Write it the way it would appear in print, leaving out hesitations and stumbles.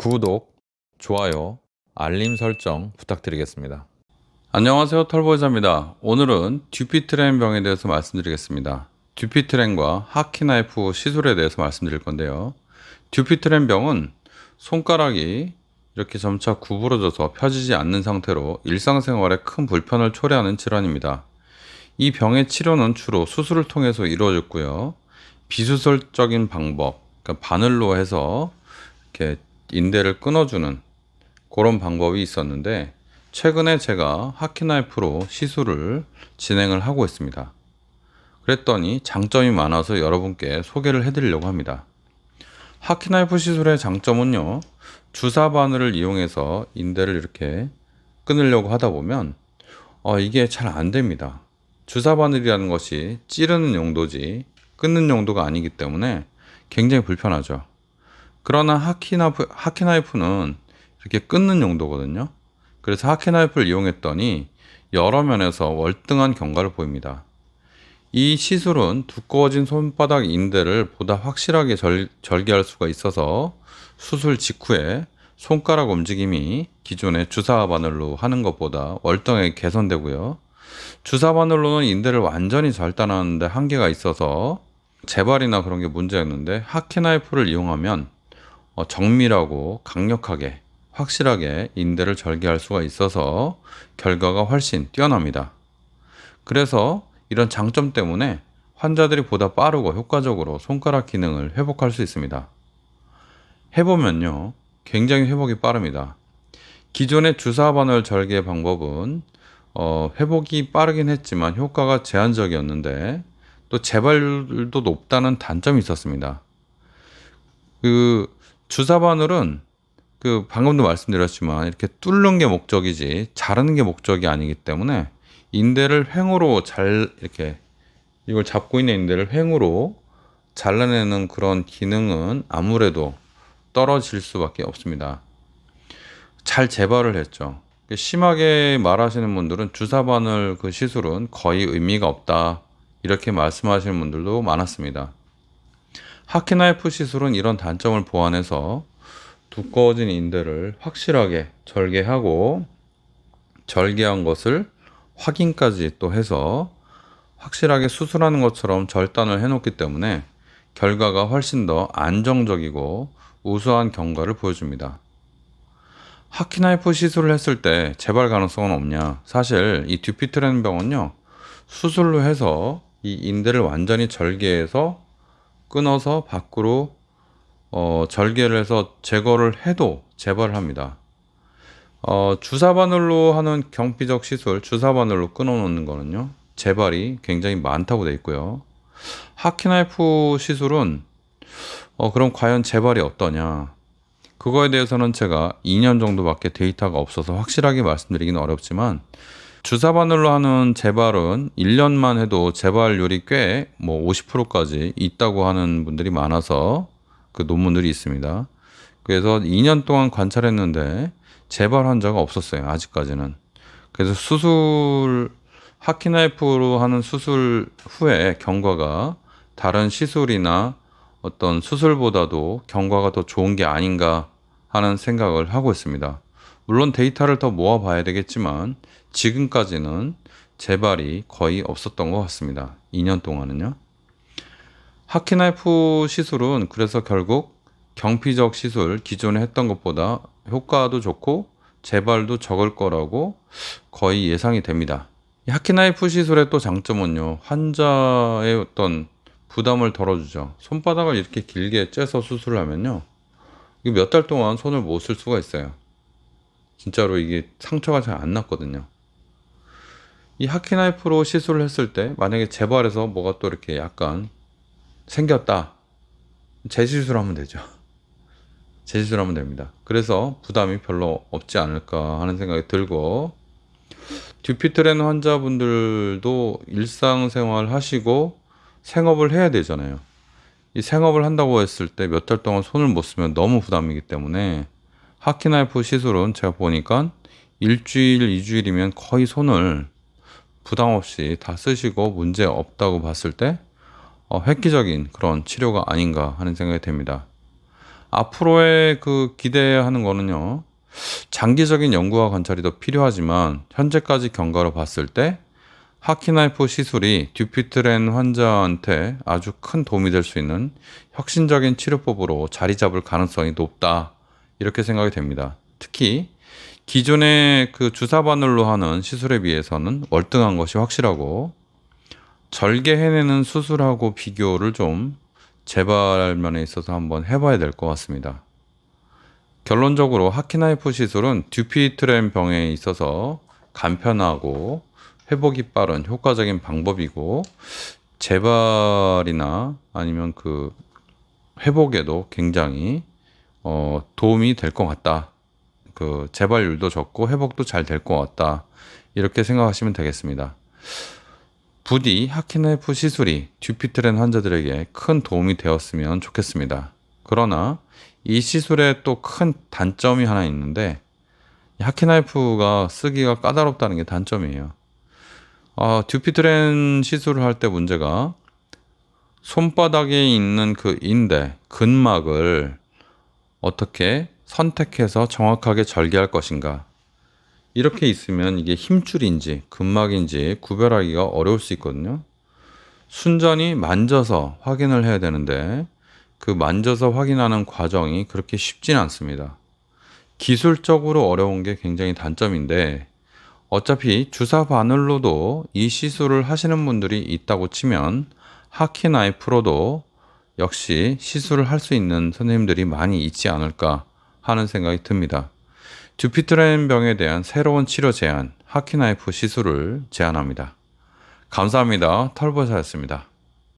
구독, 좋아요, 알림 설정 부탁드리겠습니다. 안녕하세요, 털보이사입니다. 오늘은 듀피트렌 병에 대해서 말씀드리겠습니다. 듀피트렌과 하키나이프 시술에 대해서 말씀드릴 건데요. 듀피트렌 병은 손가락이 이렇게 점차 구부러져서 펴지지 않는 상태로 일상생활에 큰 불편을 초래하는 질환입니다. 이 병의 치료는 주로 수술을 통해서 이루어졌고요. 비수술적인 방법, 그러니까 바늘로 해서 이렇게 인대를 끊어주는 그런 방법이 있었는데, 최근에 제가 하키나이프로 시술을 진행을 하고 있습니다. 그랬더니 장점이 많아서 여러분께 소개를 해드리려고 합니다. 하키나이프 시술의 장점은요, 주사 바늘을 이용해서 인대를 이렇게 끊으려고 하다 보면 이게 잘 안 됩니다. 주사 바늘이라는 것이 찌르는 용도지 끊는 용도가 아니기 때문에 굉장히 불편하죠. 그러나 하키나이프는 이렇게 끊는 용도거든요. 그래서 하키나이프를 이용했더니 여러 면에서 월등한 경과를 보입니다. 이 시술은 두꺼워진 손바닥 인대를 보다 확실하게 절개할 수가 있어서 수술 직후에 손가락 움직임이 기존의 주사 바늘로 하는 것보다 월등하게 개선되고요. 주사 바늘로는 인대를 완전히 절단하는데 한계가 있어서 재발이나 그런 게 문제였는데, 하키나이프를 이용하면 정밀하고 강력하게 확실하게 인대를 절개할 수가 있어서 결과가 훨씬 뛰어납니다. 그래서 이런 장점 때문에 환자들이 보다 빠르고 효과적으로 손가락 기능을 회복할 수 있습니다. 해보면요, 굉장히 회복이 빠릅니다. 기존의 주사 바늘 절개 방법은 회복이 빠르긴 했지만 효과가 제한적이었는데, 또 재발률도 높다는 단점이 있었습니다. 주사 바늘은 방금도 말씀드렸지만 이렇게 뚫는 게 목적이지 자르는 게 목적이 아니기 때문에, 인대를 횡으로 이렇게 이걸 잡고 있는 인대를 횡으로 잘라내는 그런 기능은 아무래도 떨어질 수밖에 없습니다. 잘 재발을 했죠. 심하게 말하시는 분들은 주사 바늘 시술은 거의 의미가 없다, 이렇게 말씀하시는 분들도 많았습니다. 하키나이프 시술은 이런 단점을 보완해서 두꺼워진 인대를 확실하게 절개하고, 절개한 것을 확인까지 또 해서 확실하게 수술하는 것처럼 절단을 해놓기 때문에 결과가 훨씬 더 안정적이고 우수한 경과를 보여줍니다. 하키나이프 시술을 했을 때 재발 가능성은 없냐? 사실 이 듀피트렌 병은요, 수술로 해서 이 인대를 완전히 절개해서 끊어서 밖으로 절개를 해서 제거를 해도 재발을 합니다. 주사 바늘로 하는 경피적 시술, 주사 바늘로 끊어놓는 거는요, 재발이 굉장히 많다고 되어 있고요. 하키나이프 시술은 그럼 과연 재발이 어떠냐? 그거에 대해서는 제가 2년 정도밖에 데이터가 없어서 확실하게 말씀드리기는 어렵지만, 주사 바늘로 하는 재발은 1년만 해도 재발률이 꽤 50%까지 있다고 하는 분들이 많아서 그 논문들이 있습니다. 그래서 2년 동안 관찰했는데 재발 환자가 없었어요, 아직까지는. 그래서 하키나이프로 하는 수술 후에 경과가 다른 시술이나 어떤 수술보다도 경과가 더 좋은 게 아닌가 하는 생각을 하고 있습니다. 물론 데이터를 더 모아봐야 되겠지만 지금까지는 재발이 거의 없었던 것 같습니다. 2년 동안은요. 하키나이프 시술은 그래서 결국 경피적 시술, 기존에 했던 것보다 효과도 좋고 재발도 적을 거라고 거의 예상이 됩니다. 이 하키나이프 시술의 또 장점은요, 환자의 어떤 부담을 덜어주죠. 손바닥을 이렇게 길게 째서 수술을 하면요, 몇 달 동안 손을 못 쓸 수가 있어요. 진짜로 이게 상처가 잘 안 났거든요. 이 하키나이프로 시술을 했을 때 만약에 재발해서 뭐가 또 이렇게 약간 생겼다, 재시술하면 되죠. 재시술하면 됩니다. 그래서 부담이 별로 없지 않을까 하는 생각이 들고, 듀피트렌 환자분들도 일상생활 하시고 생업을 해야 되잖아요. 이 생업을 한다고 했을 때 몇 달 동안 손을 못 쓰면 너무 부담이기 때문에, 하키나이프 시술은 제가 보니까 일주일, 2주일이면 거의 손을 부담 없이 다 쓰시고 문제 없다고 봤을 때 획기적인 그런 치료가 아닌가 하는 생각이 듭니다. 앞으로의 그 기대하는 거는요. 장기적인 연구와 관찰이 더 필요하지만 현재까지 경과로 봤을 때 하키나이프 시술이 듀피트렌 환자한테 아주 큰 도움이 될 수 있는 혁신적인 치료법으로 자리 잡을 가능성이 높다. 이렇게 생각이 됩니다. 특히 기존의 그 주사 바늘로 하는 시술에 비해서는 월등한 것이 확실하고 절개해내는 수술하고 비교를 좀 재발면에 있어서 한번 해봐야 될 것 같습니다. 결론적으로 하키나이프 시술은 듀피트렌 병에 있어서 간편하고 회복이 빠른 효과적인 방법이고 재발이나 아니면 그 회복에도 굉장히 도움이 될 것 같다. 그 재발률도 적고 회복도 잘 될 것 같다. 이렇게 생각하시면 되겠습니다. 부디 하키나이프 시술이 듀피트렌 환자들에게 큰 도움이 되었으면 좋겠습니다. 그러나 이 시술에 또 큰 단점이 하나 있는데 하키나이프가 쓰기가 까다롭다는 게 단점이에요. 듀피트렌 시술을 할 때 문제가 손바닥에 있는 그 인대, 근막을 어떻게 선택해서 정확하게 절개할 것인가. 이렇게 있으면 이게 힘줄인지 근막인지 구별하기가 어려울 수 있거든요. 순전히 만져서 확인을 해야 되는데 그 만져서 확인하는 과정이 그렇게 쉽지는 않습니다. 기술적으로 어려운 게 굉장히 단점인데 어차피 주사 바늘로도 이 시술을 하시는 분들이 있다고 치면 하키나이프로도 역시 시술을 할 수 있는 선생님들이 많이 있지 않을까 하는 생각이 듭니다. 듀피트렌 병에 대한 새로운 치료 제안, 하키나이프 시술을 제안합니다. 감사합니다. 털보사였습니다.